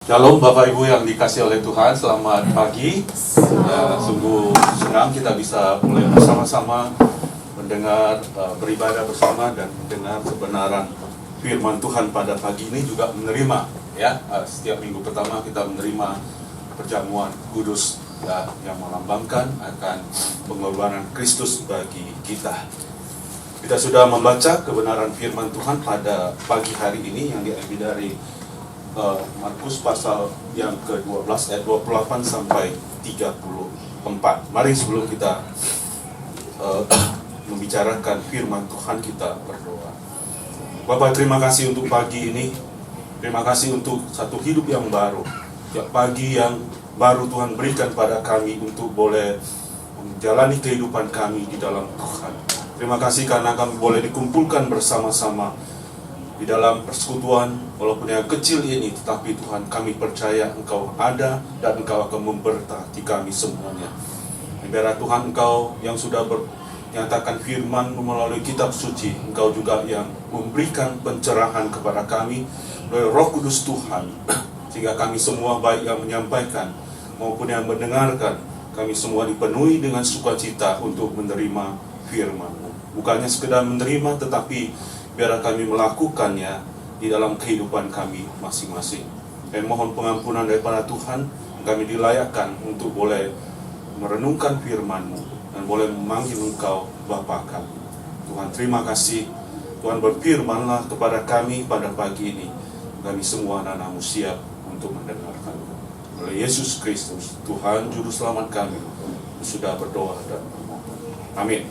Shalom Bapak Ibu yang dikasih oleh Tuhan, selamat pagi. Sungguh senang kita bisa mulai bersama-sama mendengar, beribadah bersama dan mendengar kebenaran firman Tuhan pada pagi ini, juga menerima setiap minggu pertama kita menerima perjamuan kudus yang melambangkan akan pengorbanan Kristus bagi kita. Kita sudah membaca kebenaran firman Tuhan pada pagi hari ini yang diambil dari Markus pasal yang ke-12 ayat 28 sampai 34. Mari sebelum kita membicarakan firman Tuhan, kita berdoa. Bapa, terima kasih untuk pagi ini. Terima kasih untuk satu hidup yang baru. Pagi yang baru Tuhan berikan pada kami untuk boleh menjalani kehidupan kami di dalam Tuhan. Terima kasih karena kami boleh dikumpulkan bersama-sama di dalam persekutuan, walaupun yang kecil ini, tetapi Tuhan, kami percaya Engkau ada dan Engkau akan memberkati kami semuanya. Biarlah Tuhan, Engkau yang sudah menyatakan firman melalui kitab suci, Engkau juga yang memberikan pencerahan kepada kami melalui Roh Kudus Tuhan, sehingga kami semua, baik yang menyampaikan maupun yang mendengarkan, kami semua dipenuhi dengan sukacita untuk menerima firman-Mu. Bukannya sekedar menerima, tetapi biarlah kami melakukannya di dalam kehidupan kami masing-masing. Dan mohon pengampunan daripada Tuhan, kami dilayakkan untuk boleh merenungkan firman-Mu dan boleh memanggil Engkau Bapa kami. Tuhan, terima kasih. Tuhan, berfirmanlah kepada kami pada pagi ini. Kami semua anak-anak-Mu siap untuk mendengarkan-Mu. Oleh Yesus Kristus, Tuhan Juru Selamat kami, sudah berdoa dan bermohon. Amin.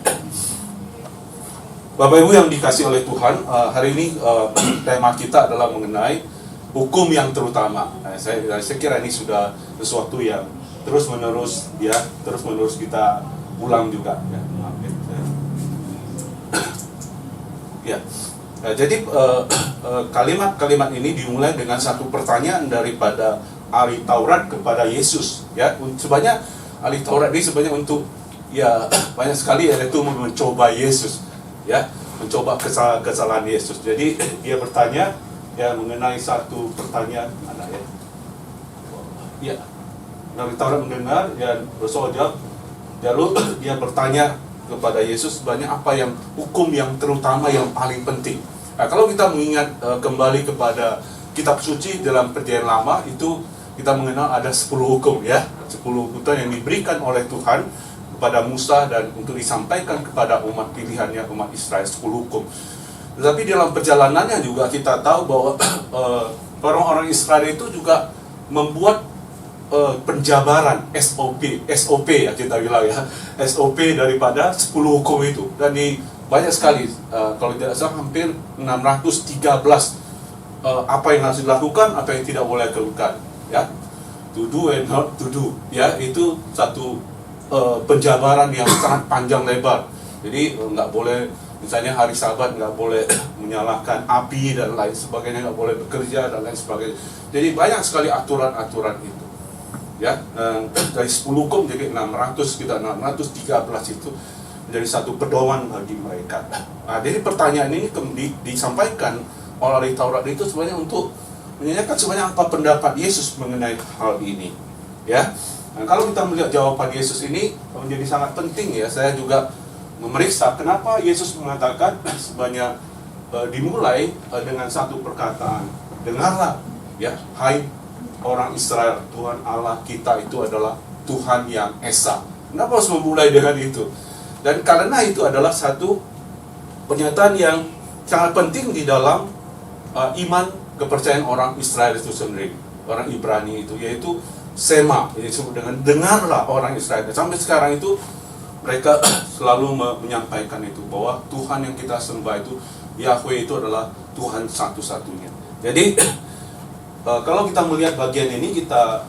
Bapak Ibu yang dikasih oleh Tuhan, hari ini tema kita adalah mengenai hukum yang terutama. Saya kira ini sudah sesuatu yang terus menerus kita ulang juga. Jadi kalimat-kalimat ini dimulai dengan satu pertanyaan daripada ahli Taurat kepada Yesus. Sebenarnya ahli Taurat ini sebenarnya untuk banyak sekali yaitu mencoba Yesus. Mencoba kesalahan Yesus. Jadi dia bertanya mengenai satu pertanyaan dari Taurat mendengar dan bersoal jawab. Lalu dia bertanya kepada Yesus sebenarnya apa yang hukum yang terutama yang paling penting. Kalau kita mengingat kembali kepada kitab suci dalam Perjanjian Lama, itu kita mengenal ada 10 hukum 10 hukum yang diberikan oleh Tuhan kepada Musa dan untuk disampaikan kepada umat pilihannya, umat Israel, 10 hukum. Tetapi dalam perjalanannya juga kita tahu bahwa orang-orang Israel itu juga membuat penjabaran SOP kita bilang SOP daripada 10 hukum itu. Dan banyak sekali, kalau tidak salah hampir 613 apa yang harus dilakukan, apa yang tidak boleh dilakukan. To do and not to do. Itu satu penjabaran yang sangat panjang lebar. Jadi nggak boleh, misalnya hari Sabat nggak boleh menyalakan api dan lain sebagainya, nggak boleh bekerja dan lain sebagainya. Jadi banyak sekali aturan-aturan itu. Dari 10 hukum jadi 613 itu menjadi satu pedoman bagi mereka. Jadi pertanyaan ini disampaikan oleh Taurat itu sebenarnya untuk menanyakan sebenarnya apa pendapat Yesus mengenai hal ini. Nah, kalau kita melihat jawaban Yesus ini menjadi sangat penting saya juga memeriksa kenapa Yesus mengatakan sebanyak dimulai dengan satu perkataan, dengarlah hai orang Israel, Tuhan Allah kita itu adalah Tuhan yang Esa. Kenapa harus memulai dengan itu? Dan karena itu adalah satu pernyataan yang sangat penting di dalam iman kepercayaan orang Israel itu sendiri, orang Ibrani itu, yaitu Sema, ini disebut dengan dengarlah orang Israel. Sampai sekarang itu mereka selalu menyampaikan itu, bahwa Tuhan yang kita sembah itu, Yahweh itu adalah Tuhan satu-satunya. Jadi kalau kita melihat bagian ini, kita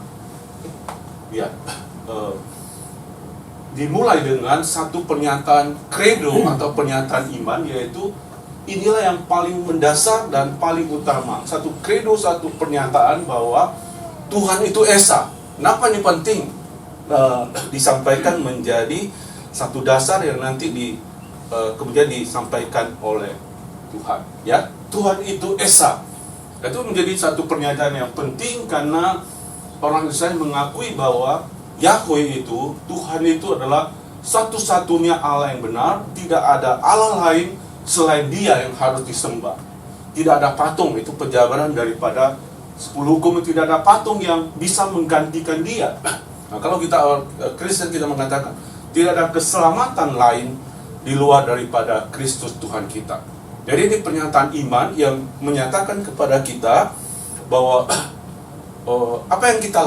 dimulai dengan satu pernyataan credo atau pernyataan iman, yaitu inilah yang paling mendasar dan paling utama. Satu credo, satu pernyataan bahwa Tuhan itu Esa. Kenapa ini penting disampaikan menjadi satu dasar yang nanti kemudian disampaikan oleh Tuhan. Tuhan itu Esa. Itu menjadi satu pernyataan yang penting karena orang Israel mengakui bahwa Yahweh itu, Tuhan itu adalah satu-satunya Allah yang benar, tidak ada Allah lain selain Dia yang harus disembah. Tidak ada patung, itu penjabaran daripada 10 hukum, tidak ada patung yang bisa menggantikan Dia. Nah, kalau kita Kristen, kita mengatakan tidak ada keselamatan lain di luar daripada Kristus Tuhan kita. Jadi ini pernyataan iman yang menyatakan kepada kita bahwa apa yang kita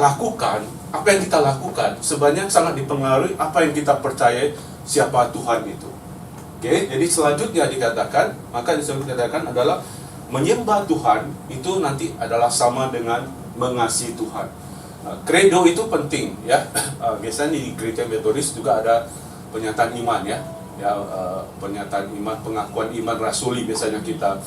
lakukan sebenarnya sangat dipengaruhi apa yang kita percaya siapa Tuhan itu. Oke, jadi selanjutnya dikatakan, maka dikatakan adalah menyembah Tuhan itu nanti adalah sama dengan mengasihi Tuhan. Credo itu penting ya. Biasanya di gereja Metodis juga ada pernyataan iman ya. Pernyataan iman, pengakuan iman rasuli biasanya kita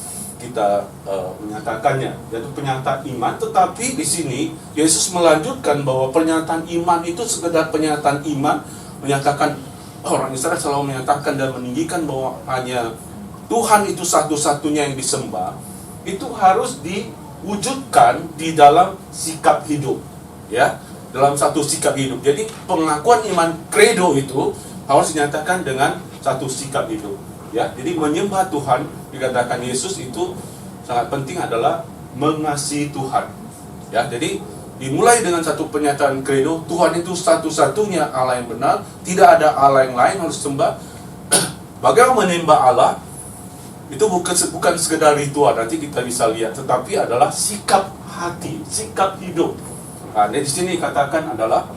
menyatakannya, yaitu pernyataan iman. Tetapi di sini Yesus melanjutkan bahwa pernyataan iman itu sekedar pernyataan iman, menyatakan orang Israel selalu menyatakan dan meninggikan bahwa hanya Tuhan itu satu-satunya yang disembah. Itu harus diwujudkan di dalam sikap hidup, ya, dalam satu sikap hidup. Jadi pengakuan iman credo itu harus dinyatakan dengan satu sikap hidup, ya. Jadi menyembah Tuhan, dikatakan Yesus itu sangat penting adalah mengasihi Tuhan, ya. Jadi dimulai dengan satu pernyataan credo, Tuhan itu satu-satunya Allah yang benar, tidak ada Allah yang lain harus sembah. Bagaimana menyembah Allah itu bukan sekedar ritual, nanti kita bisa lihat, tetapi adalah sikap hati, sikap hidup. Nah, di sini dikatakan adalah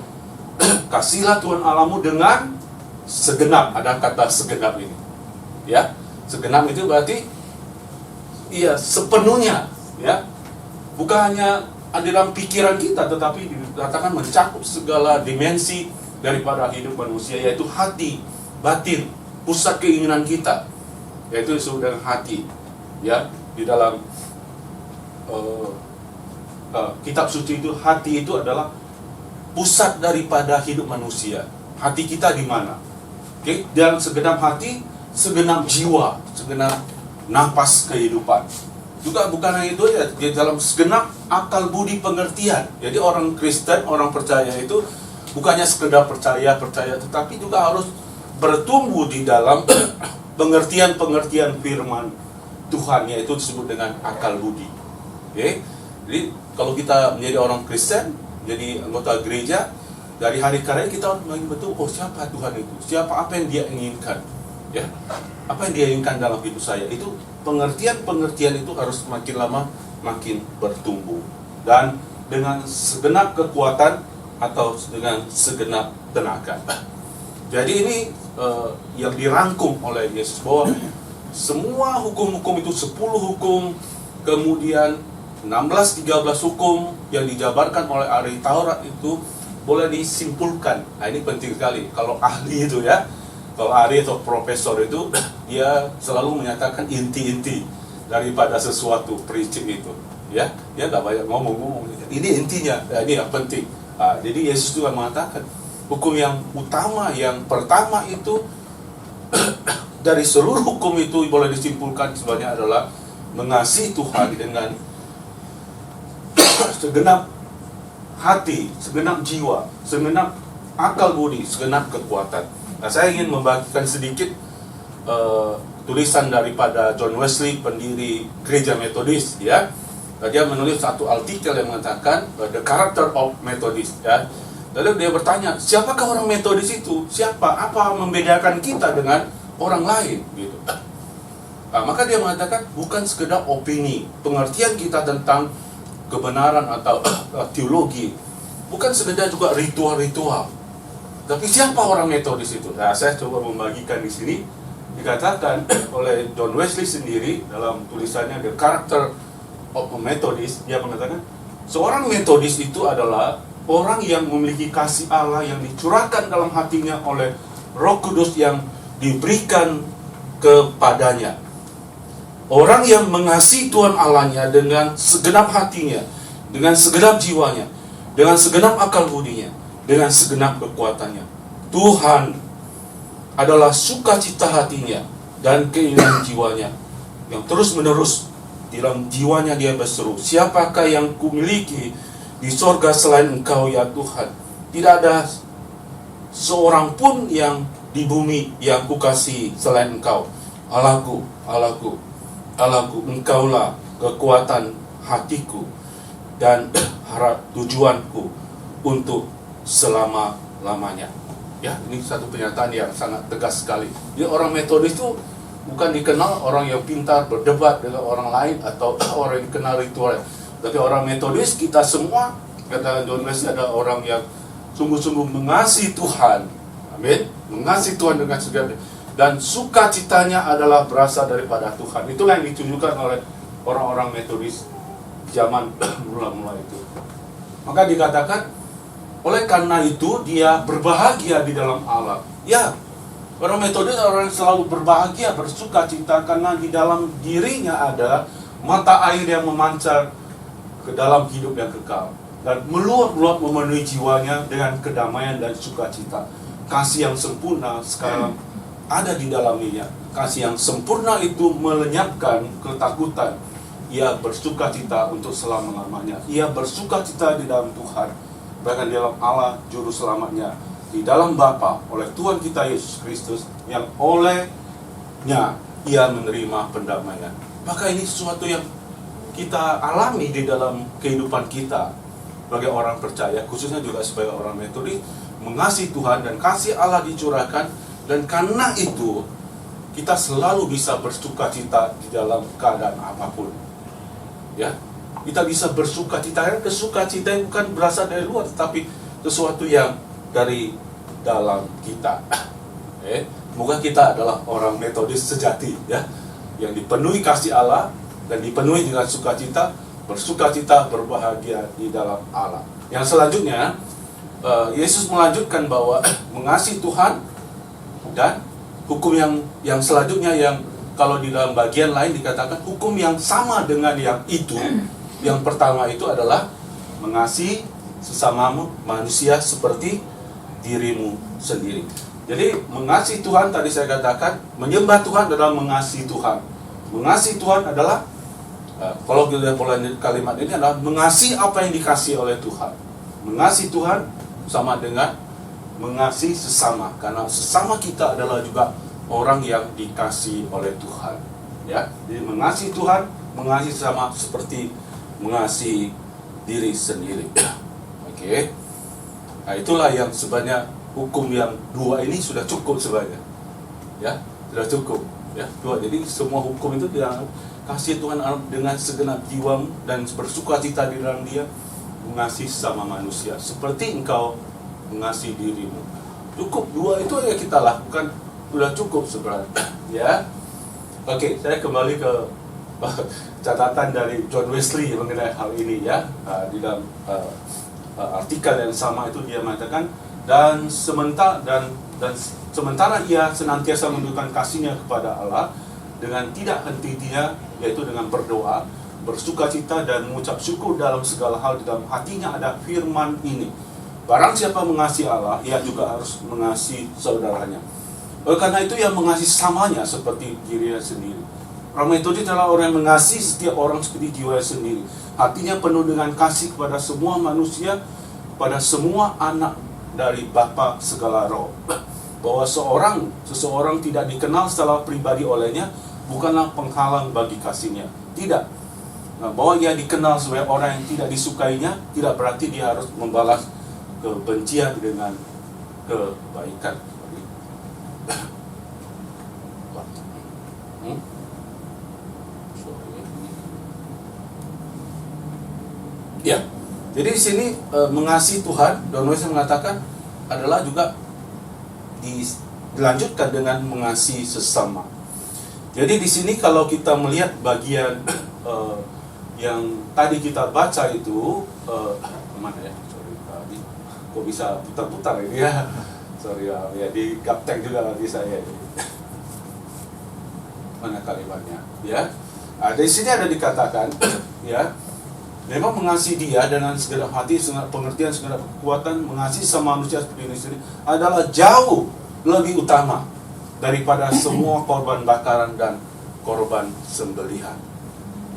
kasihlah Tuhan Allahmu dengan segenap, ada kata segenap ini, ya. Segenap itu berarti iya sepenuhnya, ya. Bukan hanya ada dalam pikiran kita, tetapi dikatakan mencakup segala dimensi daripada hidup manusia, yaitu hati, batin, pusat keinginan kita, yaitu disebut dengan hati, ya. Di dalam kitab suci itu, hati itu adalah pusat daripada hidup manusia. Hati kita di mana? Oke, dalam segenap hati, segenap jiwa, segenap napas kehidupan. Juga bukan hanya itu ya, di dalam segenap akal budi pengertian. Jadi orang Kristen, orang percaya itu bukannya sekedar percaya, tetapi juga harus bertumbuh di dalam pengertian-pengertian firman Tuhan, yaitu disebut dengan akal budi. Oke. Jadi kalau kita menjadi orang Kristen, jadi anggota gereja, dari hari ke hari kita harus betul, oh siapa Tuhan itu, apa yang Dia inginkan, ya, apa yang Dia inginkan dalam hidup saya. Itu pengertian itu harus makin lama makin bertumbuh, dan dengan segenap kekuatan atau dengan segenap tenaga. Jadi ini yang dirangkum oleh Yesus, bahwa semua hukum-hukum itu 10 hukum, kemudian 16-13 hukum yang dijabarkan oleh ahli Taurat itu boleh disimpulkan. Nah, ini penting sekali. Kalau ahli itu ya, kalau ahli atau profesor itu, dia selalu menyatakan inti-inti daripada sesuatu prinsip itu, ya. Dia nggak banyak ngomong-ngomong. Ini intinya, ya, ini yang penting. Nah, jadi Yesus juga mengatakan hukum yang utama, yang pertama itu dari seluruh hukum itu boleh disimpulkan sebenarnya adalah mengasihi Tuhan dengan segenap hati, segenap jiwa, segenap akal budi, segenap kekuatan. Nah, saya ingin membagikan sedikit tulisan daripada John Wesley, pendiri gereja Metodis, ya. Dia menulis satu artikel yang mengatakan The Character of Methodist, ya. Lalu dia bertanya, siapakah orang Metodis itu? Siapa? Apa membedakan kita dengan orang lain? Gitu. Nah, maka dia mengatakan bukan sekedar opini, pengertian kita tentang kebenaran atau teologi, bukan sekedar juga ritual-ritual. Tapi siapa orang Metodis itu? Nah, saya coba membagikan di sini. Dikatakan oleh John Wesley sendiri dalam tulisannya The Character of a Methodist, dia mengatakan seorang Metodis itu adalah orang yang memiliki kasih Allah yang dicurahkan dalam hatinya oleh Roh Kudus yang diberikan kepadanya. Orang yang mengasihi Tuhan Allahnya dengan segenap hatinya, dengan segenap jiwanya, dengan segenap akal budinya, dengan segenap kekuatannya. Tuhan adalah sukacita hatinya dan keinginan jiwanya yang terus-menerus Di dalam jiwanya dia berseru, siapakah yang kumiliki di sorga selain Engkau ya Tuhan? Tidak ada seorang pun yang di bumi yang kukasihi selain Engkau. Allahku, Allahku, Allahku, Engkaulah kekuatan hatiku dan harap tujuanku untuk selama-lamanya. Ya, ini satu pernyataan yang sangat tegas sekali. Jadi orang Metodis itu bukan dikenal orang yang pintar berdebat dengan orang lain atau orang yang kenal ritual. Tapi orang Metodis, kita semua, kata John Wesley, ada orang yang sungguh-sungguh mengasihi Tuhan. Amin. Mengasihi Tuhan dengan segala, dan sukacitanya adalah berasal daripada Tuhan. Itulah yang ditunjukkan oleh orang-orang Metodis zaman mula-mula itu. Maka dikatakan, oleh karena itu dia berbahagia di dalam Allah. Ya, orang Metodis orang yang selalu berbahagia, bersukacita karena di dalam dirinya ada mata air yang memancar ke dalam hidup yang kekal dan meluap-luap memenuhi jiwanya dengan kedamaian dan sukacita. Kasih yang sempurna sekarang ada di dalamnya. Kasih yang sempurna itu melenyapkan ketakutan. Ia bersukacita untuk selama-lamanya. Ia bersukacita di dalam Tuhan, bahkan di dalam Allah juru selamatnya, di dalam Bapa, oleh Tuhan kita Yesus Kristus, yang olehnya ia menerima pendamaian. Maka ini sesuatu yang kita alami di dalam kehidupan kita sebagai orang percaya, khususnya juga sebagai orang Metodis, mengasihi Tuhan dan kasih Allah dicurahkan, dan karena itu kita selalu bisa bersukacita di dalam keadaan apapun. Ya, kita bisa bersukacita. Kesukacita bukan berasal dari luar, tetapi sesuatu yang dari dalam kita. Semoga kita adalah orang Metodis sejati, ya, yang dipenuhi kasih Allah dan dipenuhi dengan sukacita, bersukacita, berbahagia di dalam Allah. Yang selanjutnya, Yesus melanjutkan bahwa mengasihi Tuhan dan hukum yang selanjutnya, yang kalau di dalam bagian lain dikatakan hukum yang sama dengan yang itu. Yang pertama itu adalah mengasihi sesamamu manusia seperti dirimu sendiri. Jadi mengasihi Tuhan, tadi saya katakan, menyembah Tuhan adalah mengasihi Tuhan. Mengasihi Tuhan adalah, kalau kita mulai kalimat ini adalah mengasihi apa yang dikasihi oleh Tuhan. Mengasihi Tuhan sama dengan mengasihi sesama, karena sesama kita adalah juga orang yang dikasihi oleh Tuhan. Ya, jadi mengasihi Tuhan, mengasihi sesama seperti mengasihi diri sendiri. Oke. Nah, itulah yang sebenarnya hukum yang dua ini sudah cukup sebenarnya. Ya, sudah cukup. Ya, dua. Jadi semua hukum itu dia kasih Tuhan dengan segenap jiwa dan bersukacita di dalam Dia, mengasihi sama manusia seperti engkau mengasihi dirimu. Cukup dua itu ya kita lakukan, sudah cukup sebenarnya. Ya. Oke, saya kembali ke catatan dari John Wesley mengenai hal ini, ya. Di dalam artikel yang sama itu dia mengatakan, dan sementara ia senantiasa menunjukkan kasihnya kepada Allah dengan tidak henti-hentinya, yaitu dengan berdoa, bersukacita dan mengucap syukur dalam segala hal. Di dalam hatinya ada firman ini, barang siapa mengasihi Allah, ia juga harus mengasihi saudaranya. Oleh karena itu ia mengasihi samanya seperti dirinya sendiri. Orang Metodis adalah orang yang mengasihi setiap orang seperti jiwa sendiri. Hatinya penuh dengan kasih kepada semua manusia, pada semua anak dari Bapa segala roh. Bahwa seseorang tidak dikenal secara pribadi olehnya bukanlah penghalang bagi kasihnya. Tidak. Nah, bahwa ia dikenal sebagai orang yang tidak disukainya tidak berarti dia harus membalas kebencian dengan kebaikan. Ya, jadi di sini mengasihi Tuhan, Don Wesley mengatakan adalah juga dilanjutkan dengan mengasihi sesama. Jadi di sini kalau kita melihat bagian yang tadi kita baca itu, mana ya? Sorry, tadi kok bisa putar-putar ini ya? Sorry ya, di gaptek juga lagi saya. Mana kalimatnya? Ya, di sini ada dikatakan, ya. Memang mengasihi Dia dengan segala hati, segala pengertian, segala kekuatan, mengasihi sama manusia seperti ini sendiri adalah jauh lebih utama daripada semua korban bakaran dan korban sembelihan.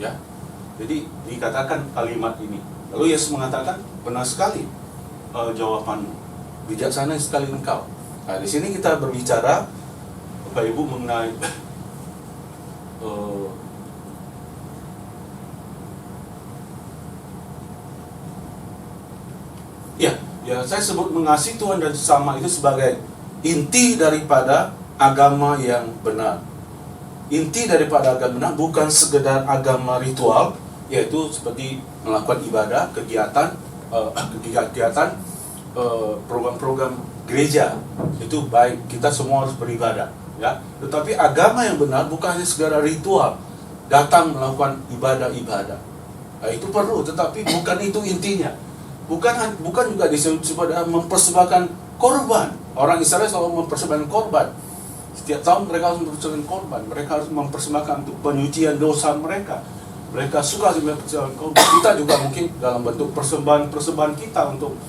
Ya, jadi dikatakan kalimat ini. Lalu Yesus mengatakan, benar sekali jawabanmu, bijaksana sekali engkau. Nah, di sini kita berbicara, Bapak Ibu, mengenai ya saya sebut mengasihi Tuhan dan sesama itu sebagai inti daripada agama yang benar. Inti daripada agama benar bukan sekedar agama ritual, yaitu seperti melakukan ibadah, kegiatan, program-program gereja. Itu baik, kita semua harus beribadah, ya. Tetapi agama yang benar bukan hanya sekedar ritual, datang melakukan ibadah-ibadah. Nah, itu perlu, tetapi bukan itu intinya. Bukan juga disebut mempersembahkan korban. Orang Israel selalu mempersembahkan korban. Setiap tahun mereka harus mempersembahkan korban. Mereka harus mempersembahkan untuk penyucian dosa mereka. Mereka suka mempersembahkan korban. Kita juga mungkin dalam bentuk persembahan kita untuk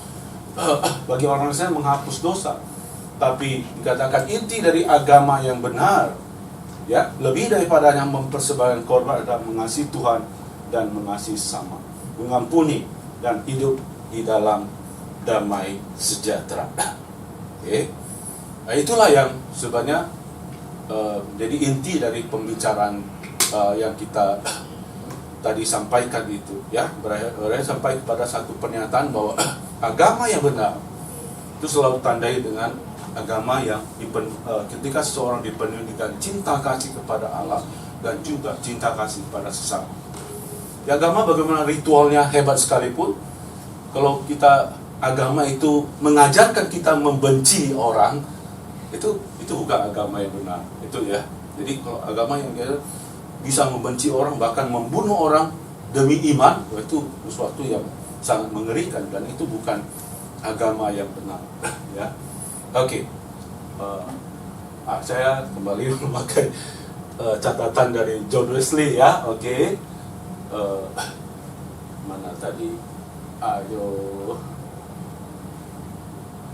bagi orang Israel menghapus dosa. Tapi dikatakan inti dari agama yang benar, ya, lebih daripada yang mempersembahkan korban adalah mengasihi Tuhan dan mengasihi sesama, mengampuni dan hidup di dalam damai sejahtera. Okay. Nah, itulah yang sebenarnya jadi inti dari pembicaraan yang kita tadi sampaikan itu, ya, berakhir sampai kepada satu pernyataan bahwa agama yang benar itu selalu tandai dengan agama yang ketika seseorang dipenuhi dengan cinta kasih kepada Allah dan juga cinta kasih kepada sesama. Ya, agama bagaimana ritualnya hebat sekalipun, kalau kita agama itu mengajarkan kita membenci orang, itu bukan agama yang benar. Itu ya. Jadi kalau agama yang bisa membenci orang, bahkan membunuh orang demi iman, itu sesuatu yang sangat mengerikan, dan itu bukan agama yang benar. Ya. Oke. Saya kembali memakai catatan dari John Wesley, ya. Oke. Mana tadi? Ayo,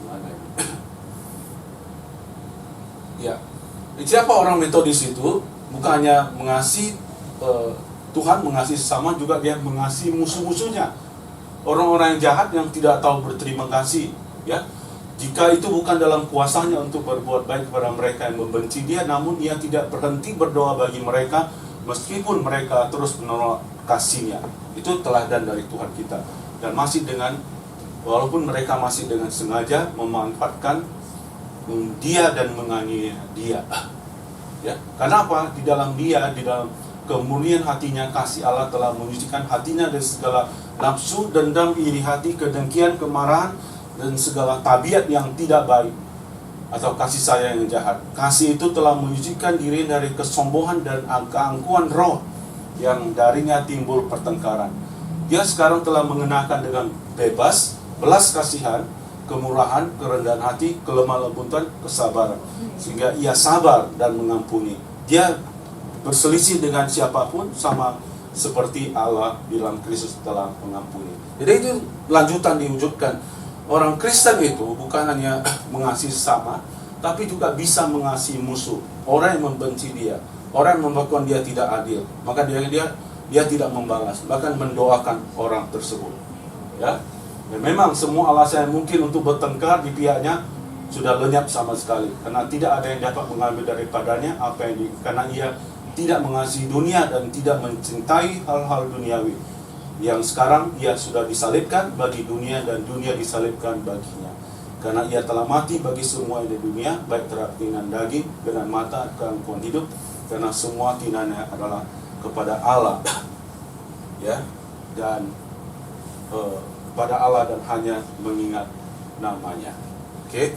mana ini? Ya, siapa orang Metodis itu? Bukan hanya mengasihi Tuhan, mengasihi sesama, juga dia mengasihi musuh-musuhnya, orang-orang yang jahat yang tidak tahu berterima kasih. Ya, jika itu bukan dalam kuasanya untuk berbuat baik kepada mereka yang membenci dia, namun ia tidak berhenti berdoa bagi mereka meskipun mereka terus menolak kasihnya. Itu teladan dari Tuhan kita. Dan masih walaupun mereka masih dengan sengaja memanfaatkan dia dan menganiaya dia. Ya, karena apa? Di dalam kemurnian hatinya, kasih Allah telah menyucikan hatinya dari segala nafsu, dendam, iri hati, kedengkian, kemarahan, dan segala tabiat yang tidak baik atau kasih sayang yang jahat. Kasih itu telah menyucikan diri dari kesombongan dan keangkuhan roh yang darinya timbul pertengkaran. Dia sekarang telah mengenakan dengan bebas belas kasihan, kemurahan, kerendahan hati, kelemah lembutan, kesabaran, sehingga ia sabar dan mengampuni. Dia berselisih dengan siapapun sama seperti Allah di dalam Kristus telah mengampuni. Jadi itu lanjutan diwujudkan. Orang Kristen itu bukan hanya mengasihi sesama, tapi juga bisa mengasihi musuh, orang yang membenci dia, orang yang memperlakukan dia tidak adil, maka dia tidak membalas, bahkan mendoakan orang tersebut. Ya, dan memang semua alasan yang mungkin untuk bertengkar di pihaknya sudah lenyap sama sekali, karena tidak ada yang dapat mengambil daripadanya karena ia tidak mengasihi dunia dan tidak mencintai hal-hal duniawi. Yang sekarang ia sudah disalibkan bagi dunia dan dunia disalibkan baginya. Karena ia telah mati bagi semua di dunia, baik terhadap keinginan daging, dengan mata, keangkuhan hidup, karena semua keinginannya adalah kepada Allah. Ya, dan kepada Allah dan hanya mengingat namanya. Oke.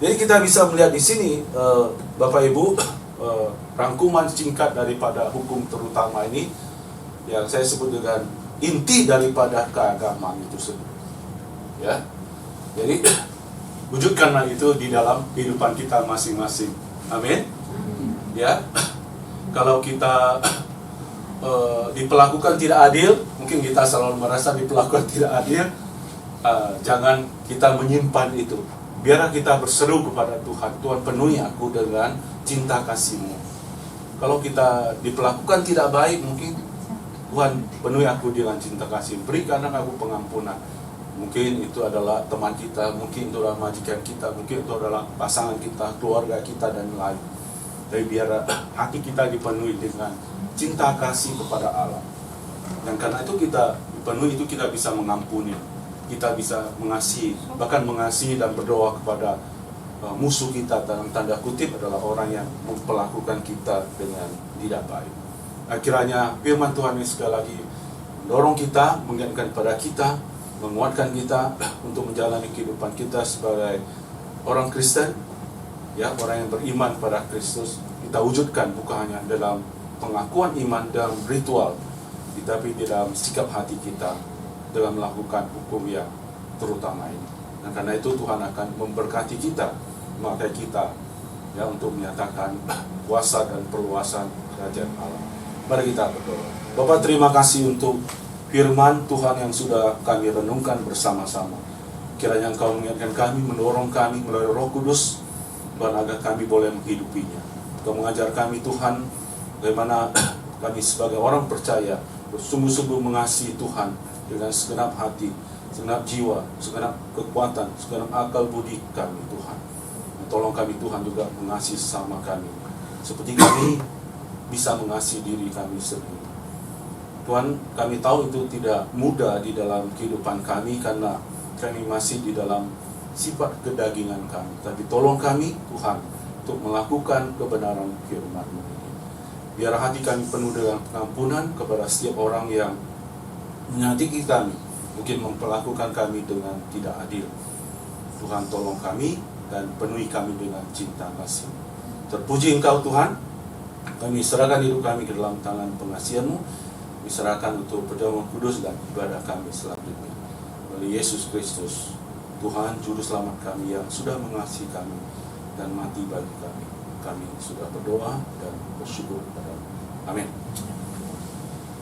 Jadi kita bisa melihat di sini Bapak Ibu, rangkuman singkat daripada hukum terutama ini yang saya sebut dengan inti daripada keagamaan itu sendiri. Ya. Jadi wujudkanlah itu di dalam kehidupan kita masing-masing. Amin. Ya. Kalau kita diperlakukan tidak adil, mungkin kita selalu merasa diperlakukan tidak adil, jangan kita menyimpan itu. Biarlah kita berseru kepada Tuhan, Tuhan penuhi aku dengan cinta kasih-Mu. Kalau kita diperlakukan tidak baik, mungkin Tuhan, penuhi aku dengan cinta kasih, berikan aku pengampunan. Mungkin itu adalah teman kita, mungkin itu adalah majikan kita, mungkin itu adalah pasangan kita, keluarga kita, dan lain. Tapi biar hati kita dipenuhi dengan cinta kasih kepada Allah. Dan karena itu kita dipenuhi, itu kita bisa mengampuni, kita bisa mengasihi, bahkan mengasihi dan berdoa kepada musuh kita, dalam tanda kutip adalah orang yang memperlakukan kita dengan tidak baik. Kiranya firman Tuhan ini sekali lagi mendorong kita, mengingatkan kepada kita, menguatkan kita untuk menjalani kehidupan kita sebagai orang Kristen, ya, orang yang beriman pada Kristus. Kita wujudkan bukan hanya dalam pengakuan iman dalam ritual, tetapi di dalam sikap hati kita dalam melakukan hukum yang terutama ini. Dan karena itu Tuhan akan memberkati kita, memakai kita, ya, untuk menyatakan kuasa dan perluasan kerajaan Allah. Mari kita berdoa. Bapa, terima kasih untuk firman Tuhan yang sudah kami renungkan bersama-sama. Kiranya Engkau mengingatkan kami, mendorong kami melalui Roh Kudus, Tuhan, agar kami boleh menghidupinya. Engkau mengajar kami, Tuhan, bagaimana kami sebagai orang percaya bersungguh-sungguh mengasihi Tuhan dengan segenap hati, segenap jiwa, segenap kekuatan, segenap akal budi kami, Tuhan. Tolong kami, Tuhan, juga mengasihi sesama kami, seperti kami bisa mengasihi diri kami sendiri. Tuhan, kami tahu itu tidak mudah di dalam kehidupan kami, karena kami masih di dalam sifat kedagingan kami. Tapi tolong kami, Tuhan, untuk melakukan kebenaran firman-Mu ini. Biar hati kami penuh dengan pengampunan kepada setiap orang yang menyakiti kami, mungkin memperlakukan kami dengan tidak adil. Tuhan, tolong kami dan penuhi kami dengan cinta kasih. Terpuji Engkau, Tuhan. Kami serahkan hidup kami ke dalam tangan pengasihan-Mu, diserahkan untuk perjamuan kudus dan ibadah kami selanjutnya. Melalui Yesus Kristus, Tuhan Juru Selamat kami yang sudah mengasihi kami dan mati bagi kami. Kami sudah berdoa dan bersyukur kepada-Mu. Amin.